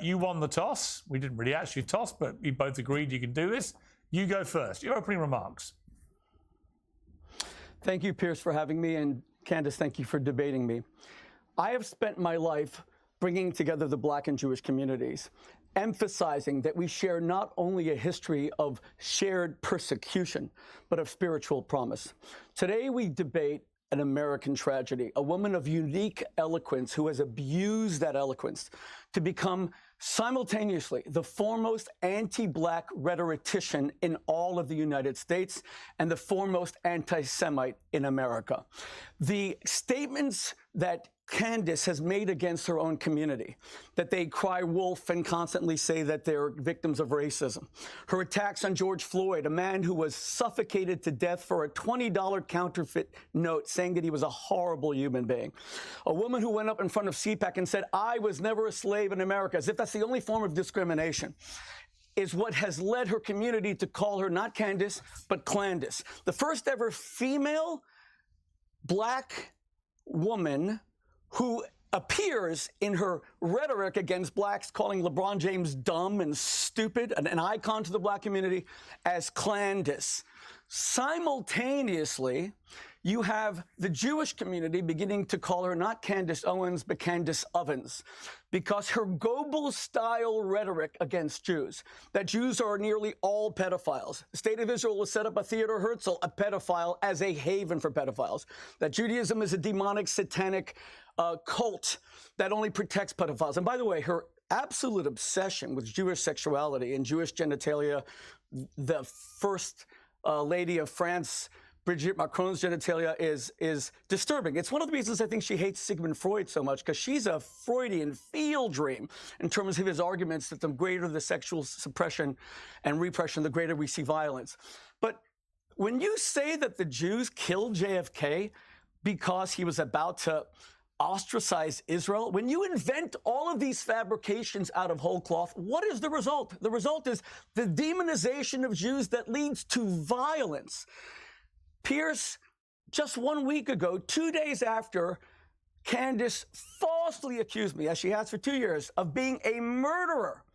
You won the toss. We didn't really actually toss, but we both agreed you can do this. You go first. Your opening remarks. Thank you, Pierce, for having me, and Candace, thank you for debating me. I have spent my life bringing together the Black and Jewish communities, emphasizing that we share not only a history of shared persecution, but of spiritual promise. Today, we debate an American tragedy, a woman of unique eloquence who has abused that eloquence to become simultaneously the foremost anti-Black rhetorician in all of the United States and the foremost anti-Semite in America. The statements that Candace has made against her own community, that they cry wolf and constantly say that they're victims of racism. Her attacks on George Floyd, a man who was suffocated to death for a $20 counterfeit note saying that he was a horrible human being. A woman who went up in front of CPAC and said, "I was never a slave in America," as if that's the only form of discrimination, is what has led her community to call her not Candace, but Clandis. The first ever female Black woman who appears in her rhetoric against Blacks, calling LeBron James dumb and stupid, an icon to the Black community, as Clandis. Simultaneously, you have the Jewish community beginning to call her not Candace Owens, but Candace Ovens, because her Goebbels-style rhetoric against Jews, that Jews are nearly all pedophiles. The State of Israel will set up a Theodor Herzl, a pedophile, as a haven for pedophiles, that Judaism is a demonic, satanic cult that only protects pedophiles. And by the way, her absolute obsession with Jewish sexuality and Jewish genitalia, the first lady of France, Brigitte Macron's genitalia, is disturbing. It's one of the reasons I think she hates Sigmund Freud so much, because she's a Freudian field dream in terms of his arguments that the greater the sexual suppression and repression, the greater we see violence. But when you say that the Jews killed JFK because he was about to ostracize Israel, when you invent all of these fabrications out of whole cloth, what is the result? The result is the demonization of Jews that leads to violence. Pierce, just 1 week ago, 2 days after Candace falsely accused me, as she has for 2 years, of being a murderer,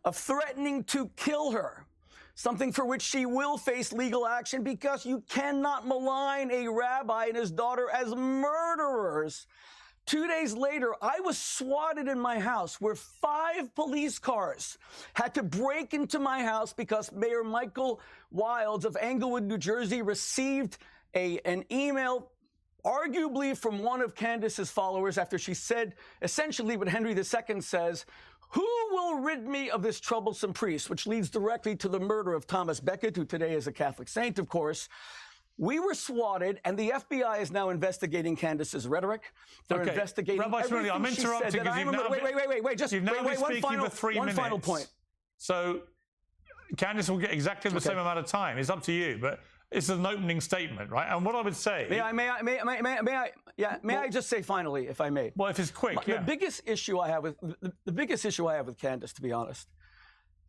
of threatening to kill her, something for which she will face legal action, because you cannot malign a rabbi and his daughter as murderers. 2 days later, I was swatted in my house, where 5 police cars had to break into my house because Mayor Michael Wilds of Englewood, New Jersey, received an email, arguably from one of Candace's followers, after she said essentially what Henry II says: "Who will rid me of this troublesome priest?" which leads directly to the murder of Thomas Becket, who today is a Catholic saint, of course. We were swatted, and the FBI is now investigating Candace's rhetoric. They're investigating Rabbi Shmuley, I'm interrupting because you've now one final point. So Candace will get exactly the same amount of time. It's up to you, but it's an opening statement, right? And what I would say... May I just say finally, if I may? Well, if it's quick, The biggest issue I have with Candace, to be honest,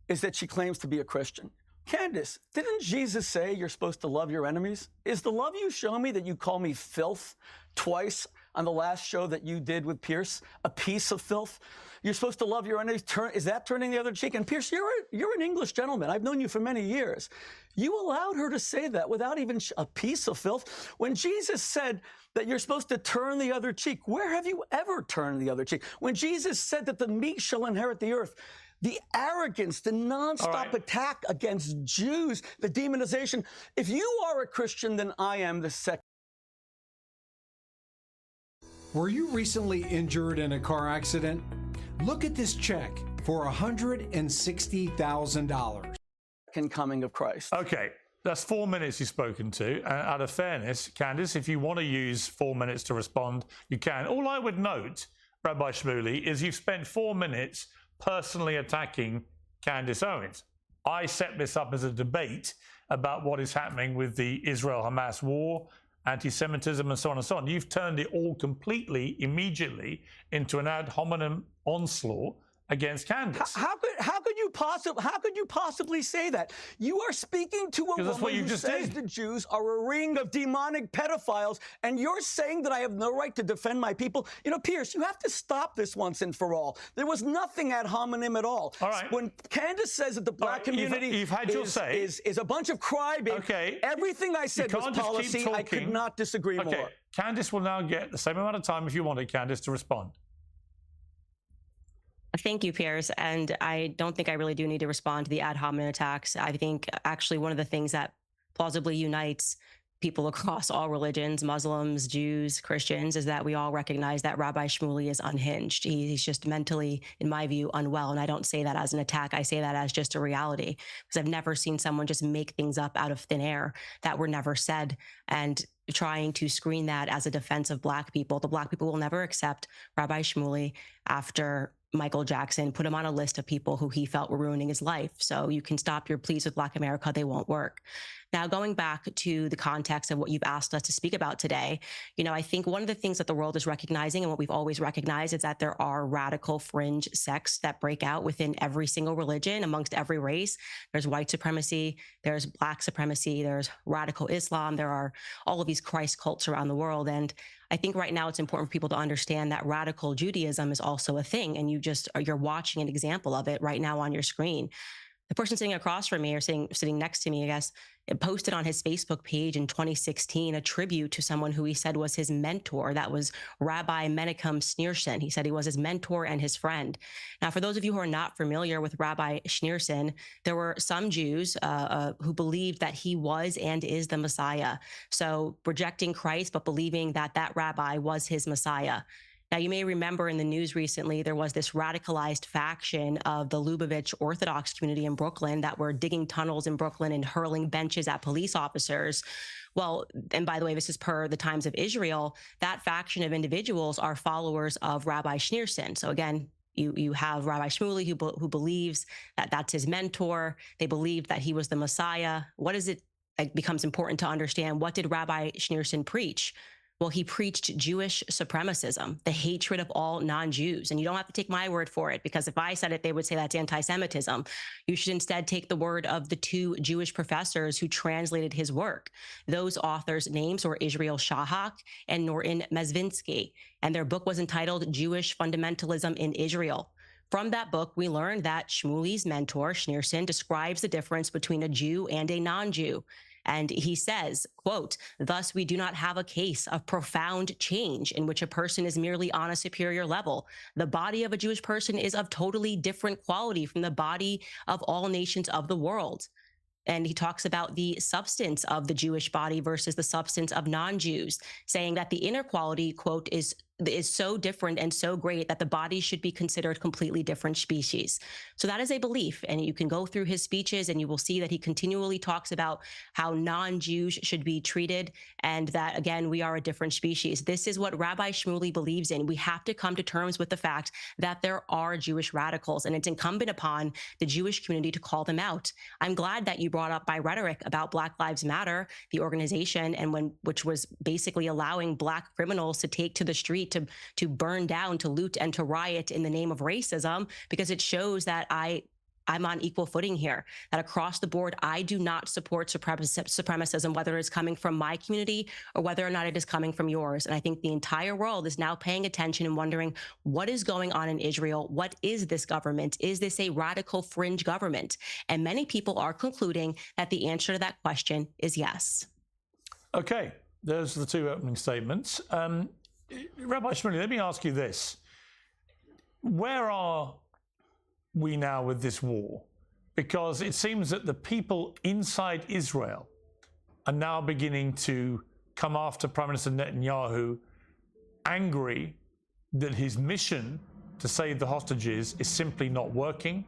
is that she claims to be a Christian. Candace, didn't Jesus say you're supposed to love your enemies? Is the love you show me that you call me filth twice on the last show that you did with Pierce a piece of filth? You're supposed to love your enemies. Is that turning the other cheek? And Pierce, you're an English gentleman. I've known you for many years. You allowed her to say that without even a piece of filth. When Jesus said that you're supposed to turn the other cheek, where have you ever turned the other cheek? When Jesus said that the meek shall inherit the earth, the arrogance, the nonstop attack against Jews, the demonization. If you are a Christian, then I am the second. Were you recently injured in a car accident? Look at this check for $160,000. Second coming of Christ. Okay, that's 4 minutes you've spoken to. Out of fairness, Candace, if you want to use 4 minutes to respond, you can. All I would note, Rabbi Shmuley, is you've spent 4 minutes personally attacking Candace Owens. I set this up as a debate about what is happening with the Israel-Hamas war, anti-Semitism, and so on and so on. You've turned it all completely, immediately, into an ad hominem onslaught against Candace. How could you possibly say that? You are speaking to a woman who says the Jews are a ring of demonic pedophiles, and you're saying that I have no right to defend my people. You know, Pierce, you have to stop this once and for all. There was nothing ad hominem at all. All right. When Candace says that the black community you've had your say. is a bunch of crybabies, okay. everything I said was policy. I could not disagree more. Candace will now get the same amount of time, if you wanted, Candace, to respond. Thank you, Piers. And I don't think I really do need to respond to the ad hominem attacks. I think actually one of the things that plausibly unites people across all religions, Muslims, Jews, Christians, is that we all recognize that Rabbi Shmuley is unhinged. He's just mentally, in my view, unwell. And I don't say that as an attack. I say that as just a reality, because I've never seen someone just make things up out of thin air that were never said, and trying to screen that as a defense of black people. The black people will never accept Rabbi Shmuley after Michael Jackson put him on a list of people who he felt were ruining his life. So you can stop your pleas with Black America. They won't work. Now, going back to the context of what you've asked us to speak about today, you know, I think one of the things that the world is recognizing, and what we've always recognized, is that there are radical fringe sects that break out within every single religion, amongst every race. There's white supremacy, there's black supremacy, there's radical Islam, there are all of these Christ cults around the world. And I think right now it's important for people to understand that radical Judaism is also a thing, and you're watching an example of it right now on your screen. The person sitting across from me, or sitting next to me, I guess, it posted on his Facebook page in 2016 a tribute to someone who he said was his mentor. That was Rabbi Menachem Schneerson. He said he was his mentor and his friend. Now, for those of you who are not familiar with Rabbi Schneerson, there were some Jews who believed that he was and is the Messiah. So rejecting Christ, but believing that that rabbi was his Messiah. Now, you may remember in the news recently, there was this radicalized faction of the Lubavitch Orthodox community in Brooklyn that were digging tunnels in Brooklyn and hurling benches at police officers. Well, and by the way, this is per the Times of Israel, that faction of individuals are followers of Rabbi Schneerson. So again, you have Rabbi Shmuley who believes that that's his mentor. They believed that he was the Messiah. What is it? It becomes important to understand, what did Rabbi Schneerson preach? Well, he preached Jewish supremacism, the hatred of all non-Jews. And you don't have to take my word for it, because if I said it, they would say that's anti-Semitism. You should instead take the word of the two Jewish professors who translated his work. Those authors' names were Israel Shahak and Norton Mezvinsky, and their book was entitled Jewish Fundamentalism in Israel. From that book, we learned that Shmuley's mentor, Schneerson, describes the difference between a Jew and a non-Jew. And he says, quote, "Thus we do not have a case of profound change in which a person is merely on a superior level. The body of a Jewish person is of totally different quality from the body of all nations of the world." And he talks about the substance of the Jewish body versus the substance of non-Jews, saying that the inner quality, quote, is so different and so great that the body should be considered completely different species. So that is a belief. And you can go through his speeches and you will see that he continually talks about how non-Jews should be treated, and that, again, we are a different species. This is what Rabbi Shmuley believes in. We have to come to terms with the fact that there are Jewish radicals, and it's incumbent upon the Jewish community to call them out. I'm glad that you brought up my rhetoric about Black Lives Matter, the organization, and which was basically allowing Black criminals to take to the street to burn down, to loot, and to riot in the name of racism, because it shows that I'm on equal footing here, that across the board, I do not support supremacism, whether it's coming from my community or whether or not it is coming from yours. And I think the entire world is now paying attention and wondering, what is going on in Israel? What is this government? Is this a radical fringe government? And many people are concluding that the answer to that question is yes. Okay, those are the two opening statements. Rabbi Shmuley, let me ask you this. Where are we now with this war? Because it seems that the people inside Israel are now beginning to come after Prime Minister Netanyahu, angry that his mission to save the hostages is simply not working.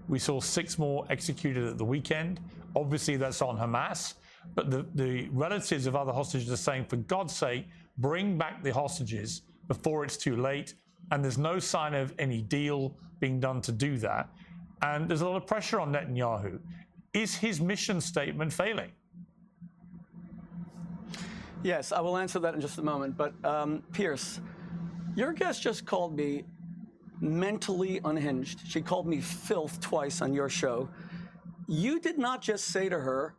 We saw 6 more executed at the weekend. Obviously, that's on Hamas. But the relatives of other hostages are saying, for God's sake, bring back the hostages before it's too late. And there's no sign of any deal being done to do that. And there's a lot of pressure on Netanyahu. Is his mission statement failing? Yes, I will answer that in just a moment. But Pierce, your guest just called me mentally unhinged. She called me filth twice on your show. You did not just say to her,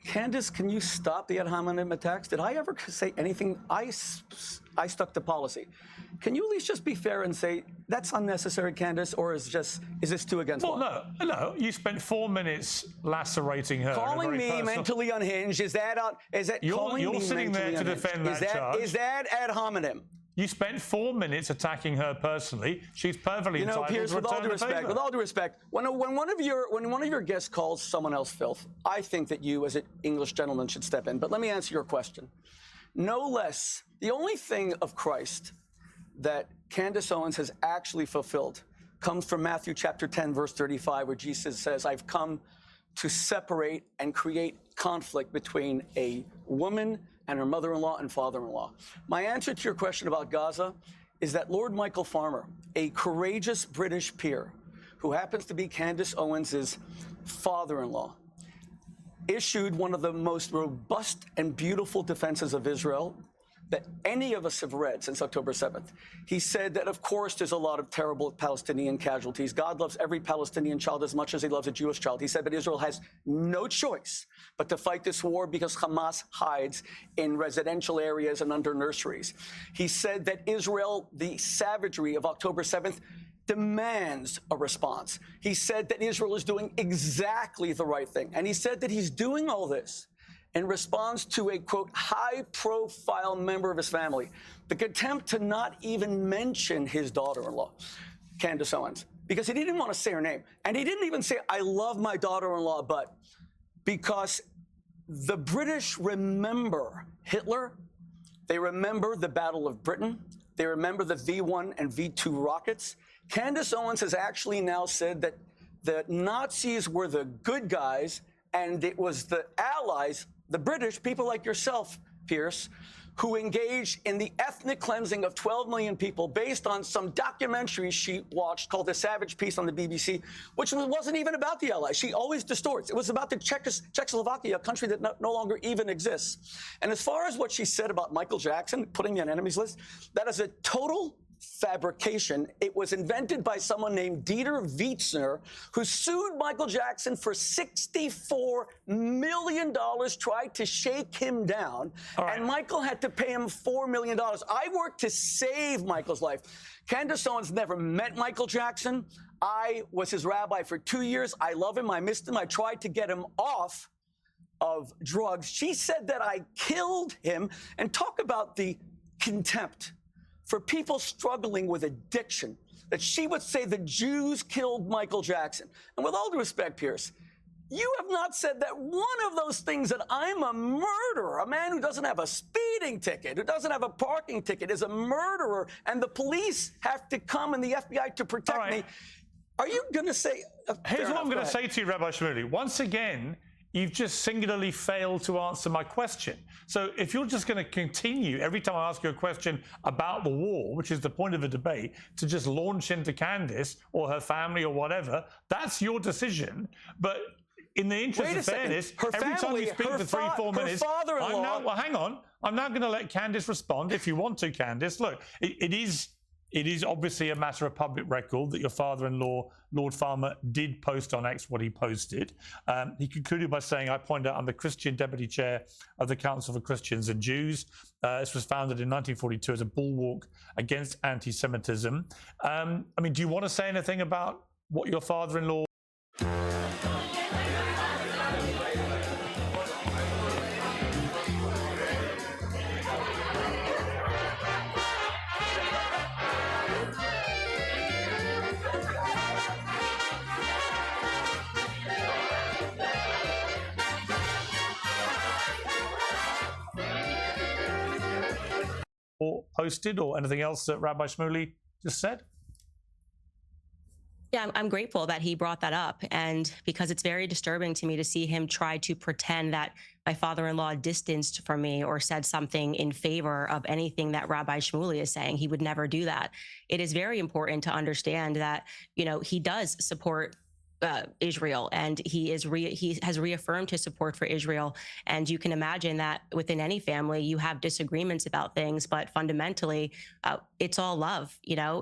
Candace, can you stop the ad hominem attacks? Did I ever say anything? I stuck to policy. Can you at least just be fair and say that's unnecessary, Candace, or is this too against law? No. You spent 4 minutes lacerating her. Calling me mentally unhinged, is that you're sitting there to defend that charge? Is that ad hominem? You spent 4 minutes attacking her personally. She's perfectly entitled Pierce, to return the favor. With all due respect, when one of your guests calls someone else filth, I think that you, as an English gentleman, should step in. But let me answer your question. No less, the only thing of Christ that Candace Owens has actually fulfilled comes from Matthew chapter 10, verse 35, where Jesus says, I've come to separate and create conflict between a woman and her mother-in-law and father-in-law. My answer to your question about Gaza is that Lord Michael Farmer, a courageous British peer who happens to be Candace Owens' father-in-law, issued one of the most robust and beautiful defenses of Israel that any of us have read since October 7th. He said that, of course, there's a lot of terrible Palestinian casualties. God loves every Palestinian child as much as he loves a Jewish child. He said, but Israel has no choice but to fight this war because Hamas hides in residential areas and under nurseries. He said that Israel, the savagery of October 7th, demands a response. He said that Israel is doing exactly the right thing. And he said that he's doing all this in response to a, quote, high-profile member of his family. The contempt to not even mention his daughter-in-law, Candace Owens, because he didn't want to say her name. And he didn't even say, I love my daughter-in-law, but because the British remember Hitler, they remember the Battle of Britain, they remember the V-1 and V-2 rockets. Candace Owens has actually now said that the Nazis were the good guys and it was the allies, the British, people like yourself, Pierce, who engaged in the ethnic cleansing of 12 million people based on some documentary she watched called The Savage Peace on the BBC, which wasn't even about the Allies. She always distorts. It was about the Czechoslovakia, a country that no longer even exists. And as far as what she said about Michael Jackson, putting me on enemies list, that is a total fabrication. It was invented by someone named Dieter Wietzner, who sued Michael Jackson for $64 million, tried to shake him down, and Michael had to pay him $4 million. I worked to save Michael's life. Candace Owens never met Michael Jackson. I was his rabbi for 2 years. I love him. I missed him. I tried to get him off of drugs. She said that I killed him. And talk about the contempt for people struggling with addiction, that she would say the Jews killed Michael Jackson. And with all due respect, Pierce, you have not said that one of those things, that I'm a murderer, a man who doesn't have a speeding ticket, who doesn't have a parking ticket, is a murderer, and the police have to come and the FBI to protect me. Are you going to say... Here's what I'm going to say to you, Rabbi Shmuley. Once again, you've just singularly failed to answer my question. So if you're just going to continue every time I ask you a question about the war, which is the point of the debate, to just launch into Candace or her family or whatever, that's your decision. But in the interest of fairness, every time you speak for 3-4 minutes, hang on. I'm now going to let Candace respond if you want to, Candace. Look, it is obviously a matter of public record that your father-in-law, Lord Farmer, did post on X what he posted. He concluded by saying, I point out I'm the Christian Deputy Chair of the Council for Christians and Jews. This was founded in 1942 as a bulwark against anti-Semitism. I mean, do you want to say anything about what your father-in-law... or posted, or anything else that Rabbi Shmuley just said? Yeah, I'm grateful that he brought that up, and because it's very disturbing to me to see him try to pretend that my father-in-law distanced from me or said something in favor of anything that Rabbi Shmuley is saying. He would never do that. It is very important to understand that, you know, he does support Israel, and he has reaffirmed his support for Israel. And you can imagine that within any family, you have disagreements about things, but fundamentally, it's all love,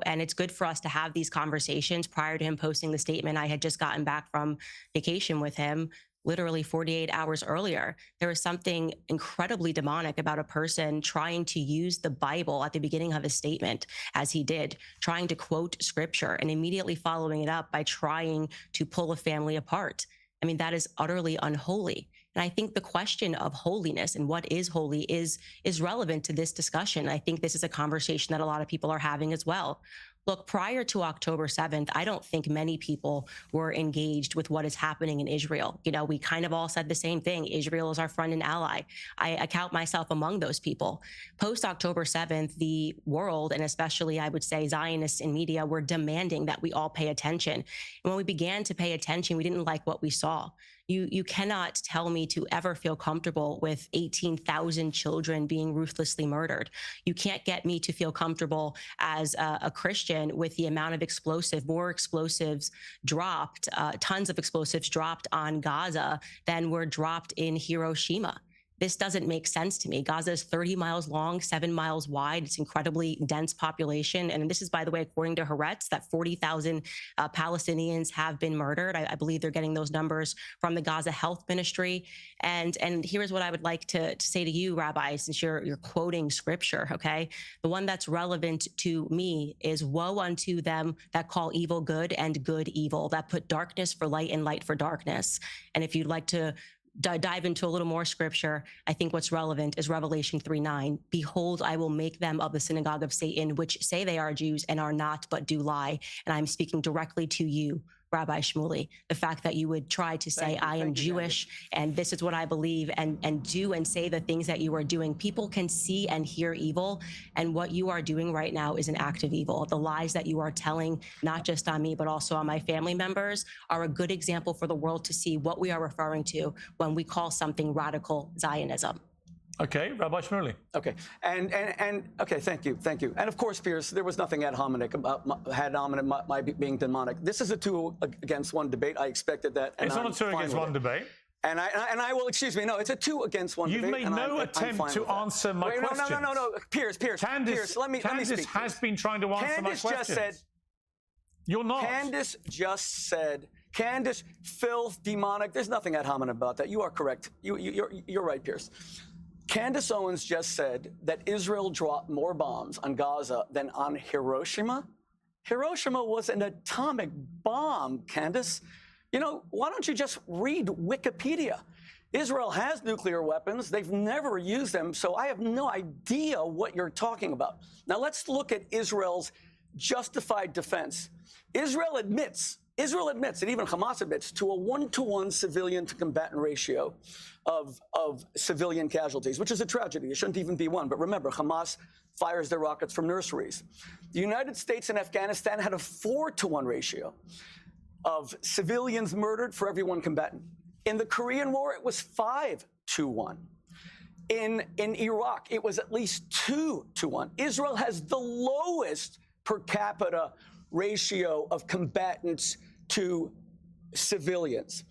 and it's good for us to have these conversations. Prior to him posting the statement, I had just gotten back from vacation with him. Literally 48 hours earlier, there was something incredibly demonic about a person trying to use the Bible at the beginning of his statement, as he did, trying to quote scripture and immediately following it up by trying to pull a family apart. I mean, that is utterly unholy. And I think the question of holiness and what is holy is relevant to this discussion. I think this is a conversation that a lot of people are having as well. Look, prior to October 7th, I don't think many people were engaged with what is happening in Israel. We kind of all said the same thing. Israel is our friend and ally. I count myself among those people. Post October 7th, the world, and especially I would say Zionists in media, were demanding that we all pay attention. And when we began to pay attention, we didn't like what we saw. You cannot tell me to ever feel comfortable with 18,000 children being ruthlessly murdered. You can't get me to feel comfortable as a Christian with the amount of more explosives dropped, tons of explosives dropped on Gaza than were dropped in Hiroshima. This doesn't make sense to me. Gaza is 30 miles long, 7 miles wide. It's incredibly dense population. And this is, by the way, according to Haaretz, that 40,000 Palestinians have been murdered. I believe they're getting those numbers from the Gaza Health Ministry. And here's what I would like to say to you, Rabbi, since you're quoting scripture, okay? The one that's relevant to me is, woe unto them that call evil good and good evil, that put darkness for light and light for darkness. And if you'd like to dive into a little more scripture, I think what's relevant is Revelation 3:9. Behold, I will make them of the synagogue of Satan, which say they are Jews and are not, but do lie. And I'm speaking directly to you, Rabbi Shmuley. The fact that you would try to say, I am Jewish, and this is what I believe, and do and say the things that you are doing. People can see and hear evil, and what you are doing right now is an act of evil. The lies that you are telling, not just on me, but also on my family members, are a good example for the world to see what we are referring to when we call something radical Zionism. Okay, Rabbi Shmuley. Okay, and okay, thank you. And of course, Pierce, there was nothing ad hominem about my being demonic. This is a 2 against 1 debate. I expected that. And it's not a 2 against 1 debate. And I will, excuse me, no, it's a 2 against 1 You've debate. You've made no attempt to answer my question. No, Pierce, Candace, let me speak. Has been trying to answer my question. Candace just said, you're not. Candace just said, filth, demonic. There's nothing ad hominem about that. You are correct. You're right, Pierce. Candace Owens just said that Israel dropped more bombs on Gaza than on Hiroshima. Hiroshima was an atomic bomb, Candace. Why don't you just read Wikipedia? Israel has nuclear weapons. They've never used them, so I have no idea what you're talking about. Now, let's look at Israel's justified defense. Israel admits, and even Hamas admits, to a 1-to-1 civilian to combatant ratio of civilian casualties, which is a tragedy. It shouldn't even be 1. But remember, Hamas fires their rockets from nurseries. The United States and Afghanistan had a 4-to-1 ratio of civilians murdered for every 1 combatant. In the Korean War, it was 5-to-1. In Iraq, it was at least 2-to-1. Israel has the lowest per capita ratio of combatants to civilians.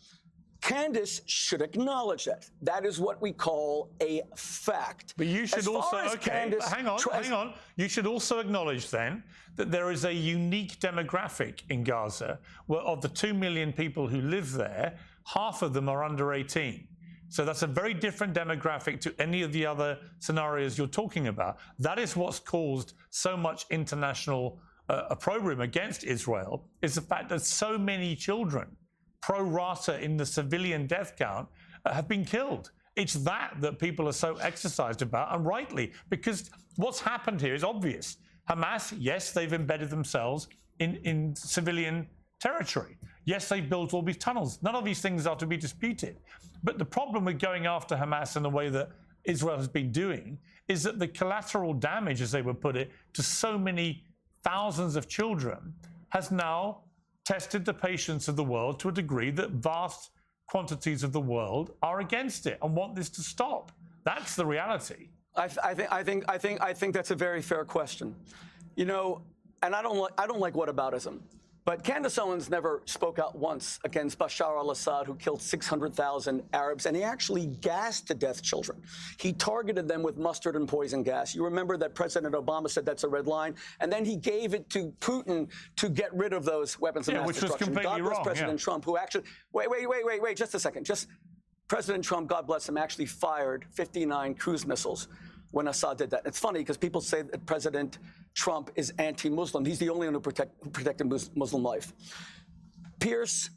Candace should acknowledge that. That is what we call a fact. But you should also, hang on. You should also acknowledge then that there is a unique demographic in Gaza where of the 2 million people who live there, half of them are under 18. So that's a very different demographic to any of the other scenarios you're talking about. That is what's caused so much international opprobrium against Israel, is the fact that so many children, pro rata in the civilian death count, have been killed. It's that people are so exercised about, and rightly, because what's happened here is obvious. Hamas, yes, they've embedded themselves in civilian territory. Yes, they've built all these tunnels. None of these things are to be disputed. But the problem with going after Hamas in the way that Israel has been doing is that the collateral damage, as they would put it, to so many thousands of children has now tested the patience of the world to a degree that vast quantities of the world are against it and want this to stop. That's the reality. I think that's a very fair question. And I don't like whataboutism. But Candace Owens never spoke out once against Bashar al-Assad, who killed 600,000 Arabs, and he actually gassed to death children. He targeted them with mustard and poison gas. You remember that President Obama said that's a red line, and then he gave it to Putin to get rid of those weapons of mass which was destruction. completely God bless wrong, President Trump, who actually, wait, just a second. President Trump, God bless him, actually fired 59 cruise missiles when Assad did that. It's funny because people say that President Trump is anti-Muslim. He's the only one who protected Muslim life. Pierce,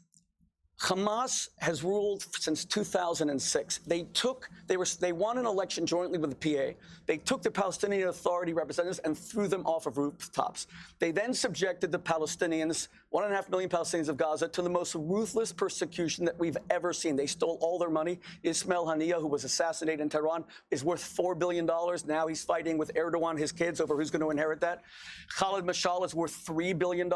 Hamas has ruled since 2006. They won an election jointly with the PA. They took the Palestinian Authority representatives and threw them off of rooftops. They then subjected the Palestinians, 1.5 million Palestinians of Gaza, to the most ruthless persecution that we've ever seen. They stole all their money. Ismail Haniyeh, who was assassinated in Tehran, is worth $4 billion. Now he's fighting with Erdogan, his kids, over who's going to inherit that. Khalid Mashal is worth $3 billion.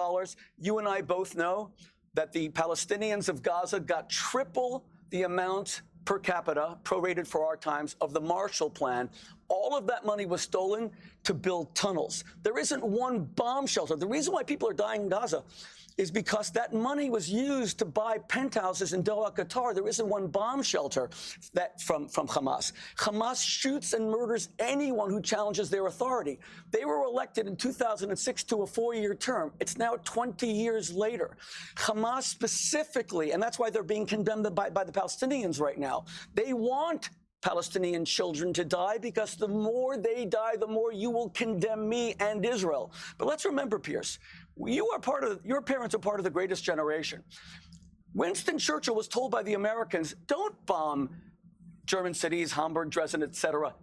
You and I both know that the Palestinians of Gaza got triple the amount per capita, prorated for our times, of the Marshall Plan. All of that money was stolen to build tunnels. There isn't one bomb shelter. The reason why people are dying in Gaza is because that money was used to buy penthouses in Doha, Qatar. There isn't one bomb shelter from Hamas. Hamas shoots and murders anyone who challenges their authority. They were elected in 2006 to a 4-year term. It's now 20 years later. Hamas specifically, and that's why they're being condemned by the Palestinians right now. They want Palestinian children to die because the more they die, the more you will condemn me and Israel. But let's remember, Pierce, your parents are part of the greatest generation. Winston Churchill was told by the Americans, don't bomb German cities, Hamburg, Dresden, etc.,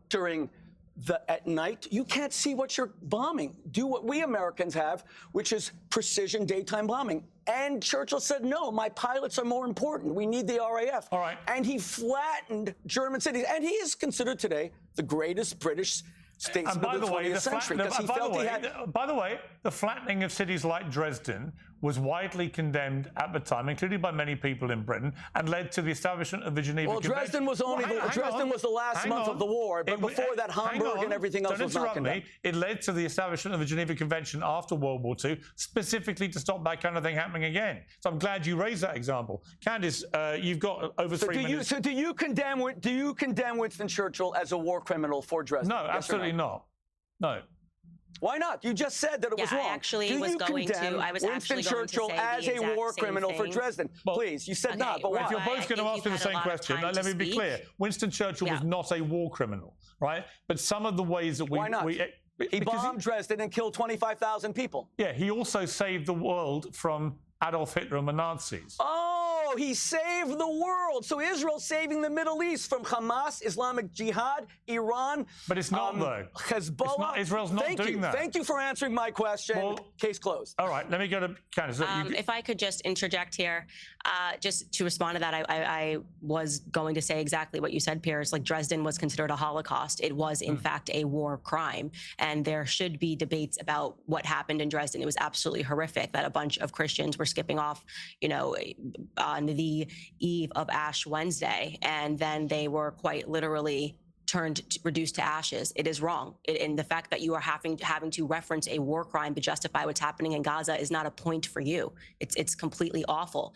at night. You can't see what you're bombing. Do what we Americans have, which is precision daytime bombing. And Churchill said, no, my pilots are more important. We need the RAF. All right. And he flattened German cities. And he is considered today the greatest British statesman of the 20th century. By the way, the flattening of cities like Dresden was widely condemned at the time, including by many people in Britain, and led to the establishment of the Geneva Convention. Dresden was Dresden was the last month of the war, but before that, Hamburg and everything else was not condemned. It led to the establishment of the Geneva Convention after World War II, specifically to stop that kind of thing happening again. So I'm glad you raised that example. Candace, you've got over 3 minutes. So do you condemn Winston Churchill as a war criminal for Dresden? No, absolutely not. No. Why not? You just said that it was wrong. I was Winston Churchill as a war criminal for Dresden. Well, please, you said not, but why? If you're both going to ask me the same question, let me be clear. Winston Churchill was not a war criminal, right? But some of the ways that Why not? He bombed Dresden and killed 25,000 people. Yeah, he also saved the world from Adolf Hitler and the Nazis. Oh, he saved the world. So Israel's saving the Middle East from Hamas, Islamic Jihad, Iran. But it's not, though. Hezbollah. Israel's not doing that. Thank you for answering my question. Well, case closed. All right, let me go to Candace. If I could just interject here, just to respond to that, I was going to say exactly what you said, Pierce. Like, Dresden was considered a Holocaust. It was, in fact, a war crime. And there should be debates about what happened in Dresden. It was absolutely horrific that a bunch of Christians were skipping off, on the eve of Ash Wednesday, and then they were quite literally reduced to ashes. It is wrong. And the fact that you are having to reference a war crime to justify what's happening in Gaza is not a point for you. It's completely awful.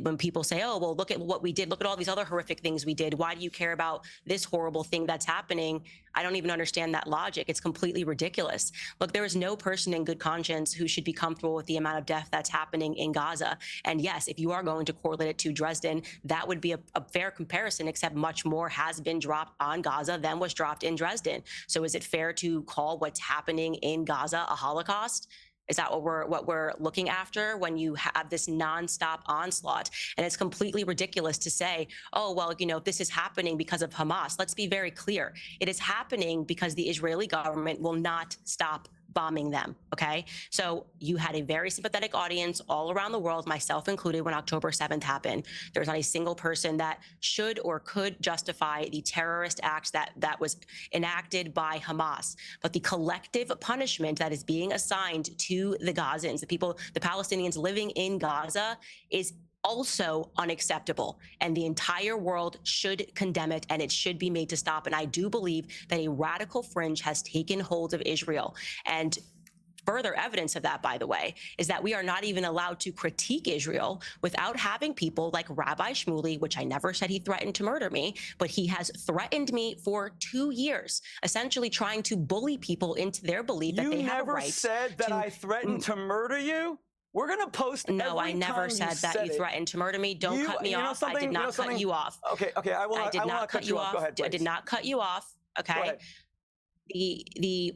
When people say, oh, well, look at what we did. Look at all these other horrific things we did. Why do you care about this horrible thing that's happening? I don't even understand that logic. It's completely ridiculous. Look, there is no person in good conscience who should be comfortable with the amount of death that's happening in Gaza. And yes, if you are going to correlate it to Dresden, that would be a fair comparison, except much more has been dropped on Gaza than was dropped in Dresden. So is it fair to call what's happening in Gaza a Holocaust? Is that what we're looking after when you have this nonstop onslaught? And it's completely ridiculous to say, oh, well, this is happening because of Hamas. Let's be very clear. It is happening because the Israeli government will not stop bombing them, okay? So you had a very sympathetic audience all around the world, myself included, when October 7th happened. There was not a single person that should or could justify the terrorist acts that was enacted by Hamas. But the collective punishment that is being assigned to the Gazans, the Palestinians living in Gaza, is also unacceptable, and the entire world should condemn it, and it should be made to stop. And I do believe that a radical fringe has taken hold of Israel, and further evidence of that, by the way, is that we are not even allowed to critique Israel without having people like Rabbi Shmuley, which I never said he threatened to murder me, but he has threatened me for 2 years, essentially trying to bully people into their belief that they have a right. You never said that I threatened to murder you? We're going to post No, I every never time said that you threatened to murder me. Don't cut me off. I did not cut you off. Okay, I will I did not not cut you off. Go ahead, I did not cut you off. Okay. Go ahead. The